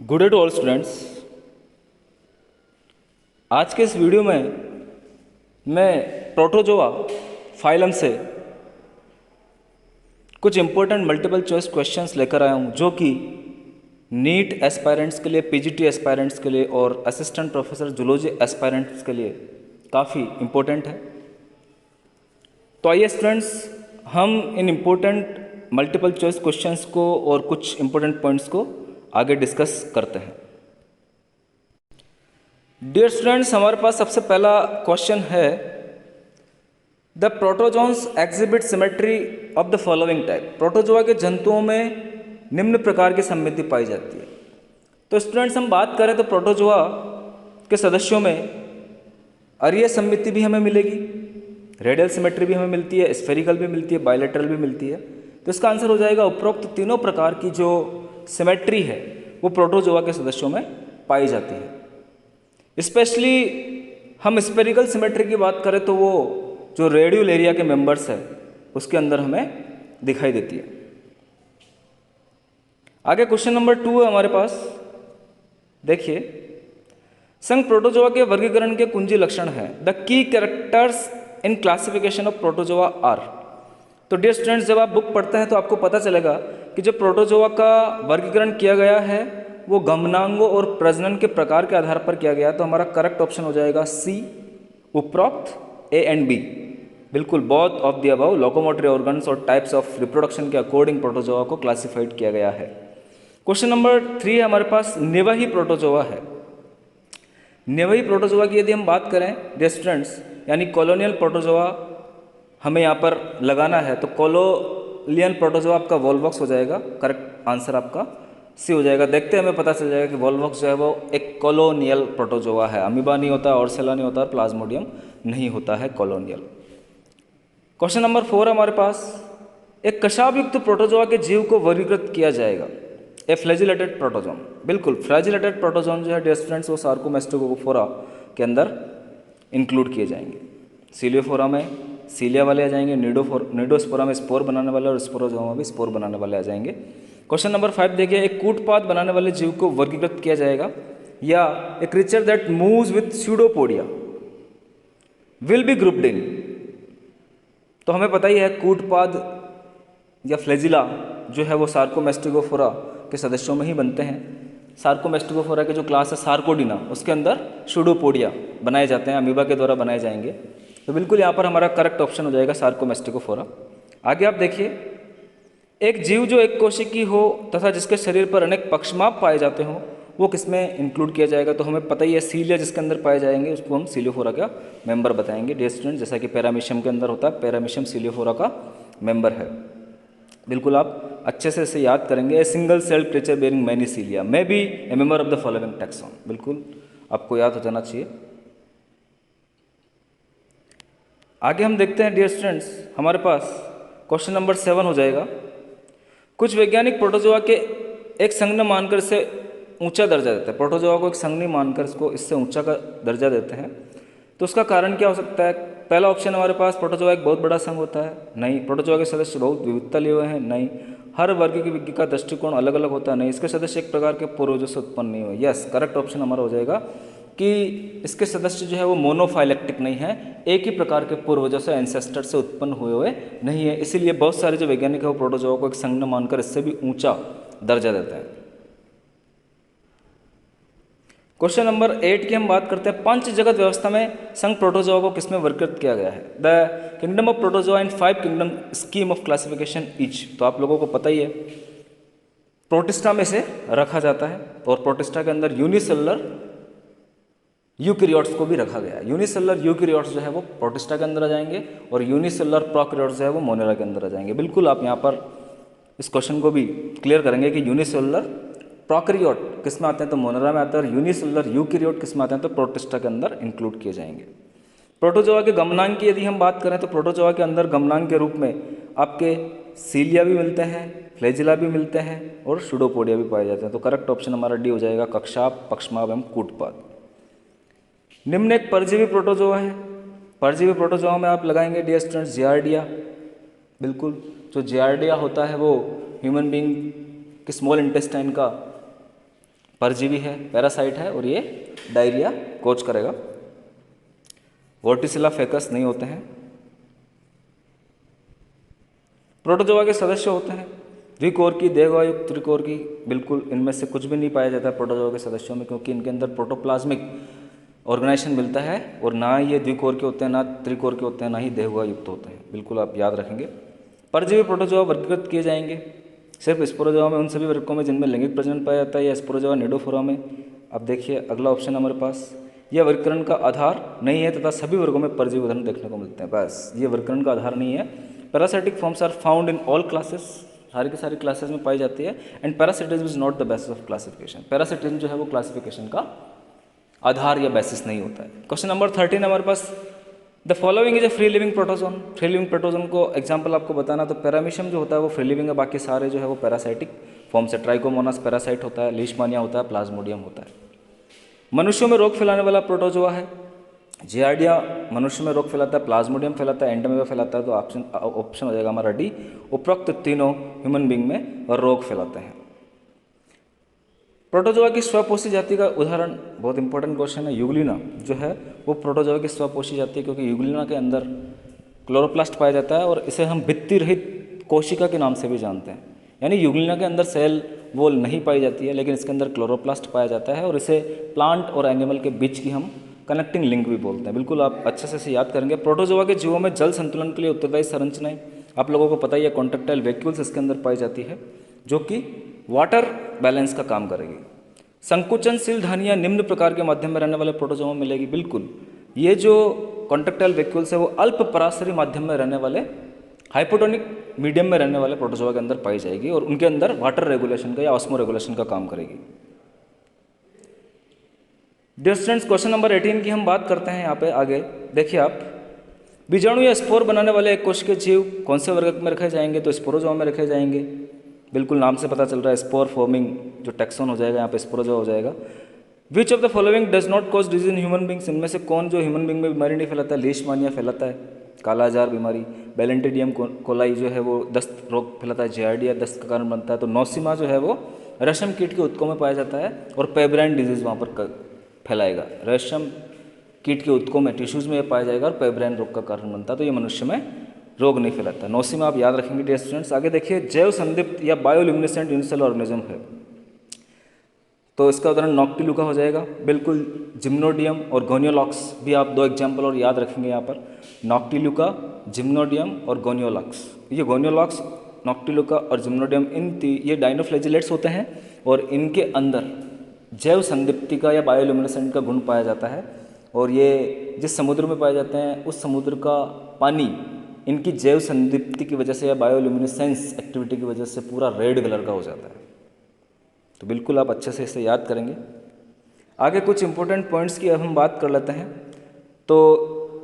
Good day to all students. आज के इस वीडियो में मैं प्रोटोजोआ फाइलम से कुछ इंपॉर्टेंट मल्टीपल चॉइस क्वेश्चंस लेकर आया हूँ जो कि नीट एस्पायरेंट्स के लिए, पीजीटी एस्पायरेंट्स के लिए और असिस्टेंट प्रोफेसर जूलॉजी एस्पायरेंट्स के लिए काफ़ी इम्पोर्टेंट है। तो आइए स्टूडेंट्स, हम इन इम्पोर्टेंट मल्टीपल चॉइस क्वेश्चंस को और कुछ इंपॉर्टेंट पॉइंट्स को आगे डिस्कस करते हैं। डियर स्टूडेंट्स, हमारे पास सबसे पहला क्वेश्चन है, the protozoans exhibit symmetry of the following type. Protozoa के जंतुओं में निम्न प्रकार की सममिति पाई जाती है। तो स्टूडेंट्स, हम बात करें तो प्रोटोजोआ के सदस्यों में अरीय सममिति भी हमें मिलेगी, रेडियल सिमेट्री भी हमें मिलती है, स्फेरिकल भी मिलती है, बायलेटरल भी मिलती है। तो इसका आंसर हो जाएगा उपरोक्त तीनों प्रकार की जो सिमेट्री है वो प्रोटोजोआ के सदस्यों में पाई जाती है। स्पेशली हम स्फेरिकल सिमेट्री की बात करें तो वो जो रेडियल एरिया के मेंबर्स है उसके अंदर हमें दिखाई देती है। आगे क्वेश्चन नंबर 2 है हमारे पास। देखिए, संघ प्रोटोजोआ के वर्गीकरण के कुंजी लक्षण है, the key characters in classification of protozoa are. तो डियर स्टूडेंट्स, जब आप बुक पढ़ते हैं तो आपको पता चलेगा कि जो प्रोटोजोआ का वर्गीकरण किया गया है वो गमनांगों और प्रजनन के प्रकार के आधार पर किया गया। तो हमारा करेक्ट ऑप्शन हो जाएगा सी, उपरोक्त ए एंड बी। बिल्कुल, both of the above locomotory organs और टाइप्स ऑफ रिप्रोडक्शन के अकॉर्डिंग प्रोटोजोआ को क्लासिफाइड किया गया है। क्वेश्चन नंबर 3 है हमारे पास, निवही प्रोटोजोआ है। निवही प्रोटोजोआ की यदि हम बात करें डियर स्टूडेंट्स, यानी कॉलोनियल प्रोटोजोआ हमें यहाँ पर लगाना है, तो कॉलोनियल प्रोटोजोआ आपका वोल्वॉक्स हो जाएगा। करेक्ट आंसर आपका सी हो जाएगा। देखते हैं, हमें पता चल जाएगा कि वोल्वॉक्स जो है वो एक कॉलोनियल प्रोटोजोआ है। अमीबा नहीं होता, ऑर्सेला नहीं होता और प्लाज्मोडियम नहीं होता है, कॉलोनियल। क्वेश्चन नंबर 4 हमारे पास, एक कशाभ युक्त प्रोटोजोआ के जीव को वर्गीकृत किया जाएगा, ए फ्लैजिलेटेड प्रोटोजोन। बिल्कुल, फ्लैजिलेटेड प्रोटोजोन जो है डियर स्टूडेंट्स वो सार्कोमेस्टिकोफोरा के अंदर इंक्लूड किए जाएंगे। सीलियोफोरा में सीलिया वाले आ जाएंगे, निडोस्पोरा में स्पोर बनाने वाले और स्पोरोजोआ में स्पोर बनाने वाले आ जाएंगे। क्वेश्चन नंबर 5 देखिए, एक कूटपाद बनाने वाले जीव को वर्गीकृत किया जाएगा, या ए creature that moves with pseudopodia will be grouped इन। तो हमें पता ही है कूटपाद या फ्लैजिला जो है वो सार्कोमेस्टिकोफोरा के सदस्यों में ही बनते हैं। सार्कोमेस्टिकोफोरा के जो क्लास है सार्कोडिना, उसके अंदर स्यूडोपोडिया बनाए जाते हैं, अमीबा के द्वारा बनाए जाएंगे। तो बिल्कुल यहाँ पर हमारा करेक्ट ऑप्शन हो जाएगा सार्कोमेस्टिकोफोरा। आगे आप देखिए, एक जीव जो एक कोशिकी हो तथा जिसके शरीर पर अनेक पक्षमाप पाए जाते हों वो किसमें इंक्लूड किया जाएगा। तो हमें पता ही है सीलिया जिसके अंदर पाए जाएंगे उसको हम सीलियोफोरा का मेंबर बताएंगे डियर स्टूडेंट, जैसा कि पैरामीशियम के अंदर होता है, पैरामीशियम सीलियोफोरा का मेंबर है। बिल्कुल आप अच्छे से इसे याद करेंगे। A single cell creature bearing many cilia may be a member of the following taxon. बिल्कुल आपको याद हो जाना चाहिए। आगे हम देखते हैं डियर स्टूडेंट्स, हमारे पास क्वेश्चन नंबर 7 हो जाएगा। कुछ वैज्ञानिक प्रोटोजोआ के एक संज्ञा मानकर इसे ऊंचा दर्जा देते हैं। प्रोटोजोआ को एक संज्ञा मानकर इसको इससे ऊंचा का दर्जा देते हैं। तो उसका कारण क्या हो सकता है? पहला ऑप्शन हमारे पास, प्रोटोजोआ एक बहुत बड़ा संघ होता है, नहीं। प्रोटोजोआ के सदस्य बहुत विविधता लिए हुए हैं, नहीं। हर वर्ग की विज्ञ का दृष्टिकोण अलग अलग होता है, नहीं। इसके सदस्य एक प्रकार के पूर्वजों से उत्पन्न नहीं हुए। यस, करेक्ट ऑप्शन हमारा हो जाएगा कि इसके सदस्य जो है वो मोनोफाइलेक्टिक नहीं है, एक ही प्रकार के पूर्वजों से, एंसेस्टर से उत्पन्न हुए नहीं है। इसीलिए बहुत सारे जो वैज्ञानिक है वो प्रोटोजोआ को एक संज्ञा मानकर इससे भी ऊंचा दर्जा देते हैं। क्वेश्चन नंबर 8 की हम बात करते हैं। पंच जगत व्यवस्था में संघ प्रोटोजोआ को किसमें वर्गीकृत किया गया है? The kingdom of protozoa in 5 kingdom scheme of classification each. तो आप लोगों को पता ही है, प्रोटिस्टा में से रखा जाता है और प्रोटिस्टा के अंदर यूनिसेलुलर यूकैरियोट्स को भी रखा गया है। यूनिसेलुलर यूकैरियोट्स जो है वो प्रोटिस्टा के अंदर आ जाएंगे और यूनिसेलुलर प्रोकैरियोट्स जो है वो मोनेरा के अंदर आ जाएंगे। बिल्कुल आप यहाँ पर इस क्वेश्चन को भी क्लियर करेंगे कि यूनिसेलुलर प्रोकैरियोट किस में आते हैं तो मोनेरा में आते हैं, और यूनिसेलुलर यूकैरियोट किस में आते हैं तो प्रोटिस्टा के अंदर इंक्लूड किए जाएंगे। प्रोटोजोआ के गमनांग की यदि हम बात करें तो प्रोटोजोआ के अंदर गमनांग के रूप में आपके सीलिया भी मिलते हैं, फ्लैजिला भी मिलते हैं और स्यूडोपोडिया भी पाए जाते हैं। तो करेक्ट ऑप्शन हमारा डी हो जाएगा, कक्षाप, पक्षमाप एवं कूटपाद। निम्न एक परजीवी प्रोटोजोआ है। परजीवी प्रोटोजोआ में आप लगाएंगे डियर स्टूडेंट्स जियार्डिया। बिल्कुल, जो जियार्डिया होता है वो ह्यूमन बीइंग के स्मॉल इंटेस्टाइन का परजीवी है, पैरासाइट है और ये डायरिया कोज करेगा। वोर्टिसिला फेकस नहीं होते हैं। प्रोटोजोआ के सदस्य होते हैं द्विकोरकी, देहवायुक्त, त्रिकोरकी, बिल्कुल इनमें से कुछ भी नहीं पाया जाता है प्रोटोजोआ के सदस्यों में, क्योंकि इनके अंदर प्रोटोप्लाज्मिक ऑर्गेनाइजेशन मिलता है और ना ये द्विकोरकी होते हैं, ना त्रिकोरकी होते हैं, ना ही देहवायुक्त होते हैं। बिल्कुल आप याद रखेंगे। परजीवी प्रोटोजोआ वर्गीकृत किए जाएंगे सिर्फ स्पोरोजोआ में, उन सभी वर्गों में जिनमें लैंगिक प्रजनन पाया जाता है, या स्पोरोजोआ निडोफोरा में। अब देखिए अगला ऑप्शन हमारे पास, यह वर्गीकरण का आधार नहीं है तथा सभी वर्गों में परजीवी उदाहरण देखने को मिलते हैं। बस ये वर्गीकरण का आधार नहीं है। Parasitic forms are found in all classes, सारी की सारी क्लासेस में पाई जाती है। And parasitism is not the basis of classification, parasitism जो है वो क्लासिफिकेशन का आधार या बेसिस नहीं होता है। क्वेश्चन नंबर 13 हमारे पास, the following is a free living protozoan. Free living protozoan को एग्जाम्पल आपको बताना, तो पैरामीशियम जो होता है वो फ्री लिविंग है, बाकी सारे जो है वो पैरासाइटिक फॉर्म से, ट्राइकोमोनास पैरासाइट होता है, लीशमानिया होता है, प्लाज्मोडियम होता है। मनुष्यों में रोग फैलाने वाला प्रोटोजोआ है जियार्डिया, मनुष्य में रोग फैलाता है, प्लाज्मोडियम फैलाता है, एंडोमेवा फैलाता है। तो ऑप्शन हो जाएगा हमारा डी, उपरोक्त तीनों ह्यूमन बींग में रोग फैलाते हैं। प्रोटोजोआ की स्वपोषी जाति का उदाहरण, बहुत इंपॉर्टेंट क्वेश्चन है, यूग्लिना जो है वो प्रोटोजोआ की स्वपोषी जाति है, क्योंकि यूग्लिना के अंदर क्लोरोप्लास्ट पाया जाता है और इसे हम भित्ति रहित कोशिका के नाम से भी जानते हैं। यानी यूग्लिना के अंदर सेल वॉल नहीं पाई जाती है, लेकिन इसके अंदर क्लोरोप्लास्ट पाया जाता है और इसे प्लांट और एनिमल के बीच की हम कनेक्टिंग लिंक भी बोलते हैं। बिल्कुल आप अच्छे से इसे याद करेंगे। प्रोटोजोआ के जीवों में जल संतुलन के लिए उत्तरदायी संरचनाएं आप लोगों को पता ही है, कॉन्ट्रेक्टाइल वैक्यूल्स इसके अंदर पाई जाती है, जो कि वाटर बैलेंस का काम करेगी। संकुचनशील धानियाँ निम्न प्रकार के माध्यम में रहने वाले प्रोटोजोआ में मिलेगी। बिल्कुल ये जो कॉन्ट्रेक्टाइल वैक्यूल्स है वो अल्प पराशरी माध्यम में रहने वाले, हाइपोटोनिक मीडियम में रहने वाले प्रोटोजोआ के अंदर पाई जाएगी और उनके अंदर वाटर रेगुलेशन का या ऑस्मो रेगुलेशन का काम करेगी। डियर स्टूडेंट्स, क्वेश्चन नंबर 18 की हम बात करते हैं यहाँ पे आगे। देखिए आप, बीजाणु या स्पोर बनाने वाले एक कोशिकीय जीव कौन से वर्ग में रखे जाएंगे? तो स्पोरोजोआ में रखे जाएंगे। बिल्कुल नाम से पता चल रहा है, स्पोर फॉर्मिंग जो टैक्सोन हो जाएगा यहाँ पे स्पोरोजोआ हो जाएगा। Which of the following does not cause disease in human beings? इनमें से कौन जो ह्यूमन बींग में बीमारी नहीं फैलाता है? लीशमानिया फैलाता है, काला आजार बीमारी। बैलेंटिडियम कोलाई जो है वो दस्त रोग फैलाता है, जियार्डिया दस्त का कारण बनता है। तो नोसिमा जो है वो रेशम कीट के उत्कों में पाया जाता है और पेब्राइन डिजीज वहाँ पर फैलाएगा। रेशम कीट के उत्कों में, टिश्यूज में पाया जाएगा और पेब्राइन रोग का कारण बनता है। तो ये मनुष्य में रोग नहीं फैलाता। नोसिमा आप याद रखेंगे डियर स्टूडेंट्स। आगे देखिए, जैव संदिप्त या बायोल्यूमिनेसेंट यूनिसेलुलर ऑर्गेनिज्म है, तो इसका उदाहरण नॉक्टिलुका हो जाएगा। बिल्कुल जिम्नोडियम और गोनियोलॉक्स भी आप दो एग्जाम्पल और याद रखेंगे यहाँ पर, नॉक्टिलुका, जिम्नोडियम और गोनियोलॉक्स। ये गोनियोलॉक्स, नॉक्टिलुका और जिम्नोडियम ये डाइनोफ्लैजिलेट्स होते हैं और इनके अंदर जैव संदिप्ति का या बायोल्यूमिनेसेंट का गुण पाया जाता है और ये जिस समुद्र में पाए जाते हैं उस समुद्र का पानी इनकी जैव संदिप्ति की वजह से या बायोल्यूमिनेसेंस एक्टिविटी की वजह से पूरा रेड कलर का हो जाता है। तो बिल्कुल आप अच्छे से इसे याद करेंगे। आगे कुछ इंपॉर्टेंट पॉइंट्स की अब हम बात कर लेते हैं। तो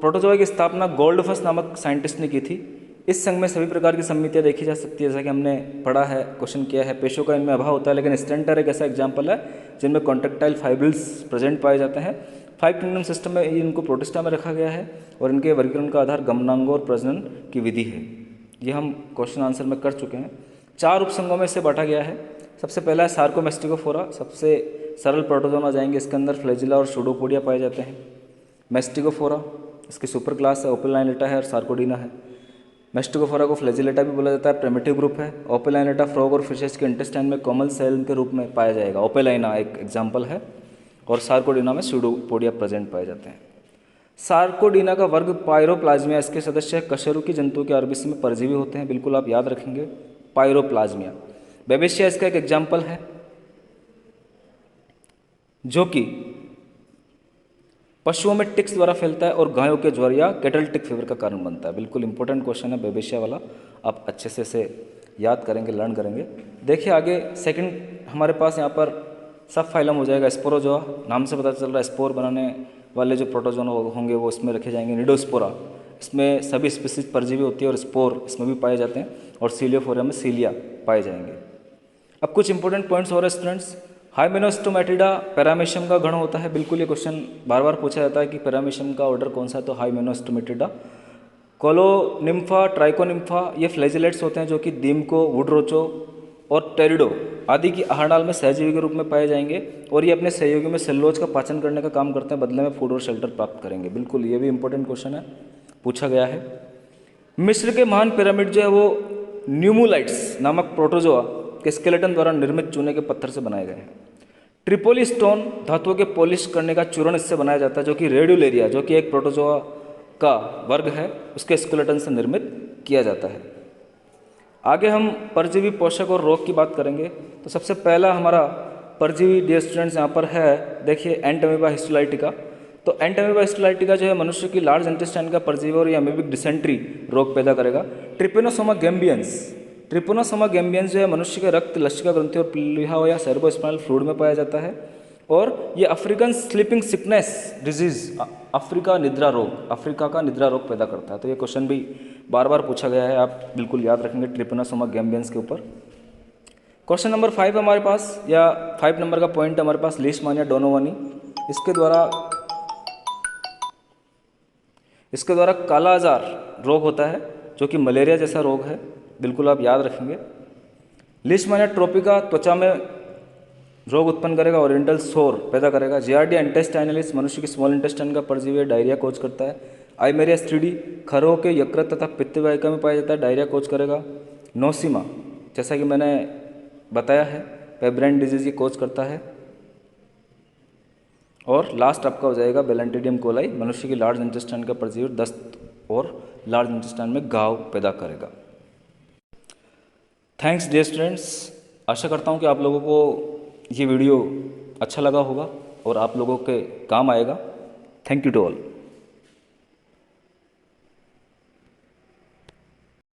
प्रोटोजोआ की स्थापना गोल्डफस नामक साइंटिस्ट ने की थी। इस संघ में सभी प्रकार की समितियाँ देखी जा सकती है, जैसा कि हमने पढ़ा है, क्वेश्चन किया है। पेशों का इनमें अभाव होता है, लेकिन स्टेंटर एक ऐसा एग्जाम्पल है जिनमें कॉन्ट्रेक्टाइल फाइब्रिल्स प्रेजेंट पाए जाते हैं। 5 किंगडम सिस्टम में इनको प्रोटिस्टा में रखा गया है और इनके वर्गीकरण का आधार गमनांगों और प्रजनन की विधि है। ये हम क्वेश्चन आंसर में कर चुके हैं। 4 उपसंघों में इसे बांटा गया है। सबसे पहला है सार्कोमेस्टिकोफोरा, सबसे सरल प्रोटोजोन आ जाएंगे। इसके अंदर फ्लैजिला और सूडोपोडिया पाए जाते हैं। मेस्टिकोफोरा इसकी सुपर क्लास है, ओपेलाइनेटा है और सार्कोडीना है। मेस्टिकोफोरा को फ्लैजिलेटा भी बोला जाता है, प्रिमिटिव ग्रुप है। ओपेलाइनेटा फ्रॉग और फिशेस के इंटेस्टाइन में कोमल सेल के रूप में पाया जाएगा, ओपेलाइना एक एग्जाम्पल है। और सार्कोडीना में सूडोपोडिया प्रेजेंट पाए जाते हैं। सार्कोडीना का वर्ग पायरोप्लाज्मिया, इसके सदस्य कशेरुकी जंतु के आरबीसी में परजीवी होते हैं। बिल्कुल आप याद रखेंगे, पायरोप्लाज्मिया। बेबेशिया इसका एक एग्जाम्पल है जो कि पशुओं में टिक्स द्वारा फैलता है और गायों के ज्वर या कैटल टिक फीवर का कारण बनता है। बिल्कुल इंपॉर्टेंट क्वेश्चन है बेबेशिया वाला, आप अच्छे से इसे याद करेंगे, लर्न करेंगे। देखिए आगे सेकंड हमारे पास यहाँ पर सब फाइलम हो जाएगा स्पोरोजोआ। नाम से पता चल रहा है स्पोर बनाने वाले जो प्रोटोजोन होंगे वो इसमें रखे जाएंगे। निडोस्पोरा, इसमें सभी स्पीसीज परजीवी होती है और स्पोर इसमें भी पाए जाते हैं। और सीलियोफोरा में सीलिया पाए जाएंगे। अब कुछ इंपॉर्टेंट पॉइंट्स हो रहे हैं स्टूडेंट्स। हाइमेनोस्टोमेटिडा पैरामीशियम का गण होता है। बिल्कुल ये क्वेश्चन बार बार पूछा जाता है कि पैरामीशियम का ऑर्डर कौन सा है, तो हाइमेनोस्टोमेटिडा। कोलोनिम्फा, ट्राइकोनिम्फा ये फ्लैजिलेट्स होते हैं जो कि दीमको, वुडरोचो और टेरिडो आदि की आहार नाल में सहजीवी के रूप में पाए जाएंगे और ये अपने सहयोगी में सेलुलोज का पाचन करने का काम करते हैं, बदले में फूड और शेल्टर प्राप्त करेंगे। बिल्कुल, ये भी इंपॉर्टेंट क्वेश्चन है, पूछा गया है। मिस्र के महान पिरामिड जो है वो न्यूमुलाइट्स नामक प्रोटोजोआ के स्केलेटन द्वारा निर्मित चूने के पत्थर से बनाए गए हैं। ट्रिपोली स्टोन धातुओं के पॉलिश करने का चूर्ण इससे बनाया जाता है, जो कि रेडियोलेरिया, जो कि एक प्रोटोजोआ का वर्ग है, उसके स्केलेटन से निर्मित किया जाता है। आगे हम परजीवी पोषक और रोग की बात करेंगे। तो सबसे पहला हमारा परजीवी डियर स्टूडेंट्स यहाँ पर है, देखिए एंटमीबा हिस्टोलाइटिका। तो एंटमीबा हिस्टोलाइटिका जो है मनुष्य की लार्ज इंटेस्टाइन का परजीवी और ये अमीबिक डिसेंट्री रोग पैदा करेगा। ट्रिपेनोसोमा गैम्बियंस जो है मनुष्य के रक्त, लसिका ग्रंथि और प्लीहा या सेरेब्रोस्पाइनल फ्लूइड में पाया जाता है। और ये African sleeping sickness disease, Africa का निद्रा रोग पैदा करता है। तो ये क्वेश्चन भी बार बार पूछा गया है, आप बिल्कुल याद रखेंगे ट्रिपेनोसोमा गैम्बियंस के ऊपर। क्वेश्चन नंबर 5 हमारे पास, या 5 नंबर का पॉइंट हमारे पास, लीशमानिया डोनोवानी। इसके द्वारा काला आजार रोग होता है, जो कि मलेरिया जैसा रोग है, बिल्कुल आप याद रखेंगे। लीशमानिया ट्रोपिका त्वचा में रोग उत्पन्न करेगा, ओरिएंटल सोर पैदा करेगा। जियार्डिया इंटेस्टाइनलिस मनुष्य की स्मॉल इंटेस्टाइन का परजीवी डायरिया कोज करता है। आइमेरिया स्ट्रीडी खरों के यकृत तथा पित्त वाहिका में पाया जाता है, डायरिया कोज करेगा। नोसिमा, जैसा कि मैंने बताया है, पेब्रेन डिजीज की कोज करता है। और लास्ट आपका हो जाएगा बेलेंटिडियम कोलाई, मनुष्य की लार्ज इंटेस्टाइन का परजीवी दस्त और लार्ज इंटेस्टाइन में घाव पैदा करेगा। थैंक्स डियर स्टूडेंट्स, आशा करता हूँ कि आप लोगों को ये वीडियो अच्छा लगा होगा और आप लोगों के काम आएगा। Thank you to all.